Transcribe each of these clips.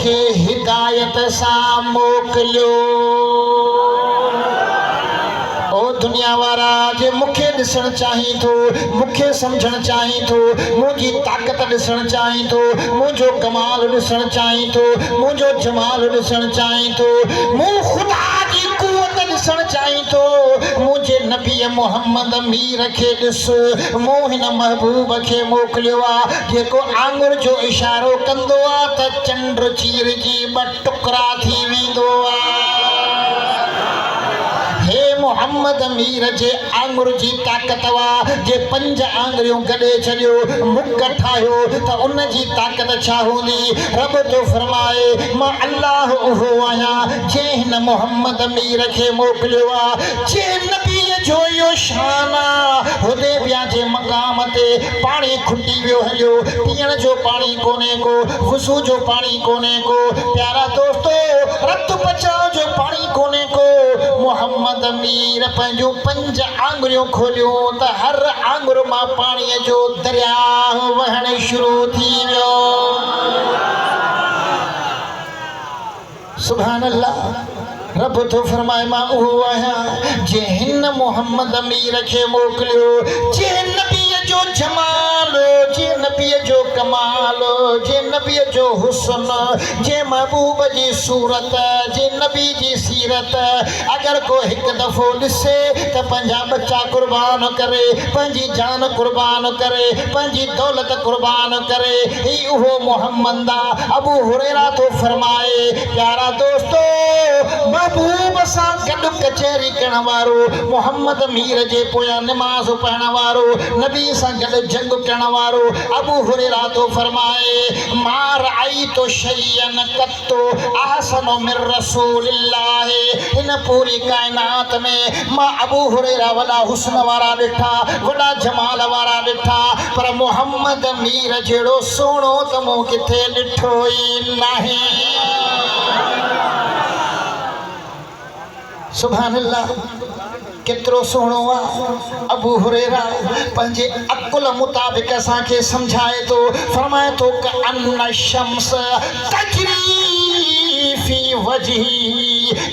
खे हिदायत सां मोकिलियो। ओ दुनिया वारा जे मूंखे ॾिसणु चाहीं थो, मूंखे सम्झणु चाहीं थो, मुंहिंजी ताक़त ॾिसणु चाहीं थो, मुंहिंजो कमाल ॾिसणु चाहीं थो, मुंहिंजो जमाल ॾिसणु चाहीं थो, मूं ख़ुदा जी कुवत ॾिसणु चाहीं थो, मुंहिंजे नबी मोहम्मद मीर खे ॾिस। मूं हिन महबूब खे मोकिलियो आहे जेको आंगुर जो इशारो कंदो आहे त चंड चीरजी ॿ टुकड़ा थी वेंदो आहे। मोहम्मद मीर जे आंगुर जी ताक़त वा जे 5 आंगुरियूं गॾे छॾियो, मुक ठाहियो त उन जी ताक़त छा हूंदी। रब तो फरमाए मां अल्लाह उहो आहियां जे हिन मोहम्मद मीर खे मोकिलियो आहे। जे नबीअ जो इहो शान आहे, हुदैबिया जे मक़ाम ते पाणी खुटी वियो हलियो, पीअण जो पाणी कोन्हे को, वुज़ू जो पाणी कोन्हे को, प्यारा दोस्तो रत बचाव जो पाणी कोन्हे को। मोहम्मद मीर पंहिंजूं 5 आंगुरियूं खोलियूं त हर आंगुर मां पाणीअ जो दरिया वहण शुरू थी वियो। सुभान अल्लाह। रब तो फरमाए मां उहो आहियां जे हिन मोहम्मद मीर खे मोकिलियो, जे नबीअ जो जमाल, जे नबीअ जो कमाल, जे नबीअ जो हुस्न, जे महबूब जी सूरत, जे नबी जी सीरत अगर को हिकु दफ़ो ॾिसे त पंहिंजा बच्चा कुर्बान करे, पंहिंजी जान कुर्बान करे, पंहिंजी दौलत कुर्बान करे, ही उहो मोहम्मद आहे। अबू हुरैरा तो फरमाए प्यारा दोस्तो महबूब सां गॾु कचहरी करण वारो, मोहम्मद मीर जे पोयां नमाज़ पढ़ण वारो, नबी सां गॾु जंग करण वारो, अबू हुरैरा तो फरमाए मा रअयतु शयअन क़त्तु अहसन मिन रसूलिल्लाह। हिन पूरी कायनात में मां अबू हुरैरा वॾा हुस्न वारा ॾिठा, वॾा जमाल वारा ॾिठा, पर मोहम्मद मीर जहिड़ो सोणो त मूं किथे ॾिठो ई नाहे। सुभान अल्लाह। केतिरो सुहिणो आहे। अबू हुरैरा पंहिंजे अकुल मुताबिक़ असांखे सम्झाए थो, फरमाए थो क अन्न शम्स तजरी फी वजही।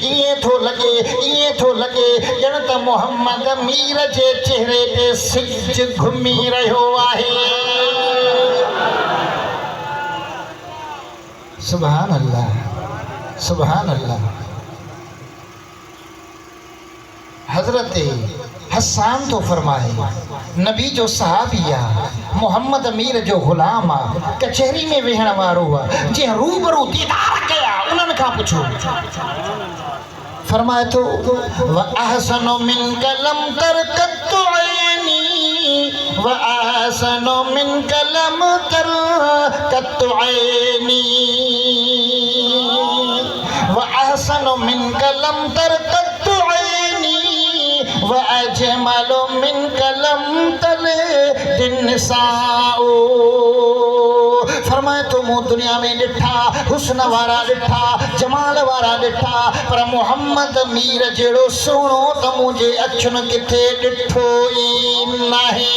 ईअं थो लॻे ॼण त मोहम्मद मीर जे चेहरे ते सिज घुमी रहियो आहे। सुभान अल्लाह, सुभान अल्लाह। हज़रत हसान तो फरमाए नबी जो सहाबी आहे, मोहम्मद मीर जो ग़ुलाम आहे, कचहरी में वेहण वारो आहे, जे रूबरू दीदार कया उन्हनि खां पुछो। फरमाए थो व अहसनु मिन कलम तरकतु ऐनी व अहसनु मिन कलम तरकतु ऐनी व अहसनु मिन कलम तरकतु व अजमल मिन कलम तले दिनसाओ। फरमाए तो मूं दुनिया में ॾिठा हुस्न वारा ॾिठा, जमाल वारा ॾिठा, पर मोहम्मद मीर जहिड़ो सुहिणो त मुंहिंजे अखियुनि किथे ॾिठो ई नाहे।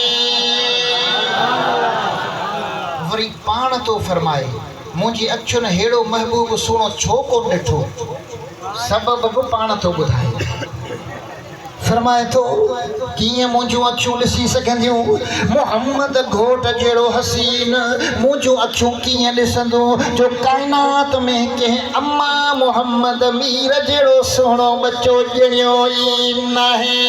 वरी पाण तो फरमाए मुंहिंजी अखियुनि अहिड़ो महबूब सुहिणो छो कोन ॾिठो, सबब बि पाण तो ॿुधाए। फरमाए थो कीअं मुंहिंजूं अखियूं ॾिसी सघंदियूं, मोहम्मद घोट जहिड़ो हसीन मुंहिंजूं अखियूं कीअं ॾिसंदो जो काइनात में कंहिं अम्मा मोहम्मद मीर जहिड़ो सुहिणो बच्चो ॼणियो ई नाहे।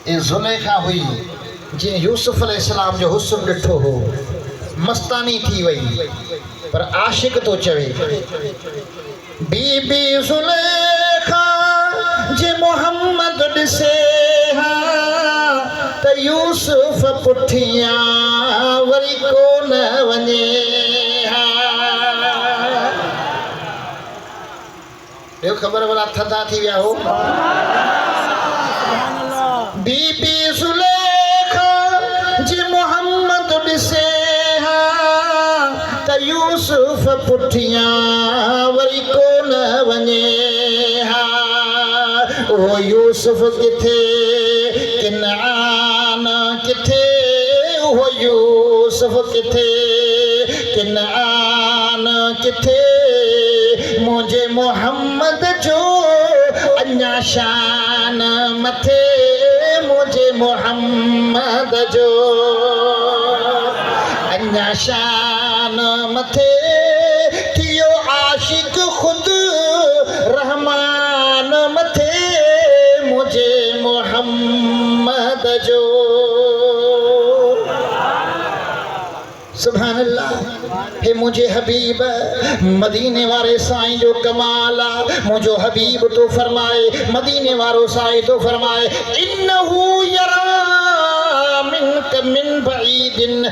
ए ज़ुलेखा हुई जीअं यूसुफ अलैहिस्सलाम जो हुस्न ॾिठो हो, मस्तानी थी वई, पर आशिक तो चवे बीबी ज़ुलेखा जे मोहम्मद ॾिसे हा त यूसुफ पुठियां वरी कोन वञे हा। ॿियो ख़बर वारा थधा थी विया हो। बीबी ज़ुलेखा जे मोहम्मद ॾिसे हा त यूसुफ पुठियां वरी कोन वञे हा। ओ यूसुफ किथे किनान किथे, ओ यूसुफ किथे। लेकिन आन किथे मुझे मोहम्मद जो अन्या शान मथे मुझे मोहम्मद जो अन्या शान मथे थियो आशिक खुद रहमान मथे मुझे मोहम्मद जो सुभान अल्लाह। हे मुझे हबीब मदीने वारे साईं जो कमाला मुझो हबीब तो फरमाए मदीने वारो साईं तो फरमाए इन्नहु यरा मिन बईदिन